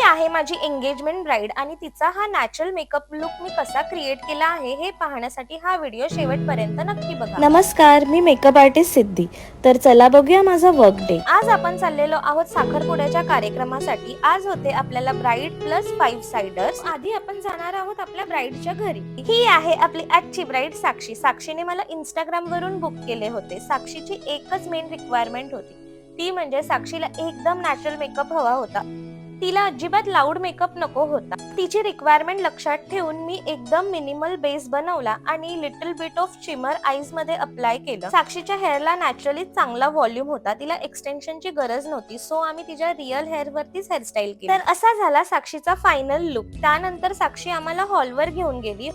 आहे माझी engagement bride आणि तिचा हा नॅचरल मेकअप लुक मी कसा क्रिएट केला आहे हे पाहण्यासाठी हा व्हिडिओ शेवटपर्यंत नक्की बघा। नमस्कार, मी मेकअप आर्टिस्ट सिद्धी। तर चला बघूया माझा वर्क डे। आज आपण चाललेलो आहोत साखरपुड्याच्या कार्यक्रमासाठी। आज होते आपल्याला ब्राईड प्लस 5 साइडर्स। आधी आपण जाणार आहोत आपल्या ब्राईडच्या घरी। ही आहे आपली आजची ब्राईड साक्षी। साक्षीने मला इंस्टाग्राम वरून बुक केले होते। साक्षीची एकच मेन रिक्वायरमेंट होती, ती म्हणजे साक्षीला एकदम नॅचरल मेकअप हवा होता। तिला अजिबात लाऊड मेकअप नको होता। तिची रिक्वायरमेंट लक्षात ठेवून मी एकदम मिनिमल बेस बनवला आणि little bit of shimmer eyes मध्ये अप्लाय केलं। साक्षीच्या हेअरला नॅचरली चांगला व्हॉल्यूम होता, तिला एक्सटेन्शनची गरज नव्हती, सो आम्ही तिच्या रिअल हेअर वरतीच हेअरस्टाईल केली। तर असा झाला साक्षीचा फायनल लुक। त्यानंतर साक्षी आम्हाला हॉलवर घेऊन गेली।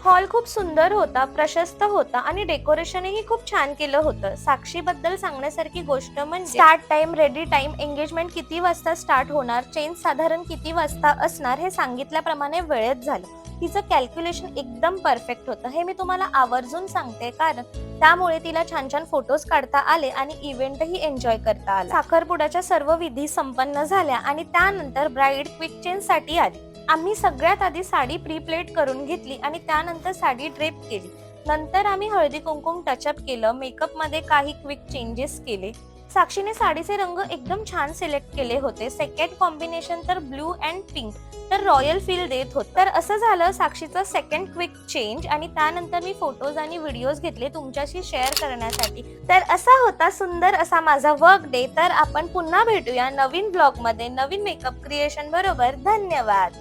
हॉल खूप सुंदर होता, प्रशस्त होता आणि डेकोरेशनही खूप छान केलं होतं। साक्षी बद्दल सांगण्यासारखी गोष्ट म्हणजे start time, ready time, engagement किती वाजता स्टार्ट होणार, चेंज साधारण किती वाजता असणार हे सांगितल्याप्रमाणे वेळेत झालं। तिचं कॅल्क्युलेशन एकदम परफेक्ट होतं, हे मी तुम्हाला आवर्जून सांगते, कारण त्यामुळे तिला छान छान फोटोज काढता आले आणि इव्हेंटही एन्जॉय करता आला। साखरपुड्याच्या सर्व विधी संपन्न झाल्या आणि त्यानंतर ब्राईड क्विक चेंज साठी आली। आम्ही सगळ्यात आधी साडी प्री प्लेट करून घेतली आणि त्यानंतर साडी ड्रेप केली। नंतर आम्ही हळदी कुंकुम टचअप केलं, मेकअप मध्ये काही क्विक चेंजेस केले। साक्षीने साडीचे रंग एकदम छान सिलेक्ट केले होते। सेकंड कॉम्बिनेशन तर ब्लू अँड पिंक, तर रॉयल फील देत होत। तर असं झालं साक्षीचं सेकंड क्विक चेंज आणि त्यानंतर मी फोटोज आणि व्हिडिओज घेतले तुमच्याशी शेअर करण्यासाठी। तर असा होता सुंदर असा माझा वर्क डे। तर आपण पुन्हा भेटूया नवीन ब्लॉग मध्ये नवीन मेकअप क्रिएशन बरोबर। धन्यवाद।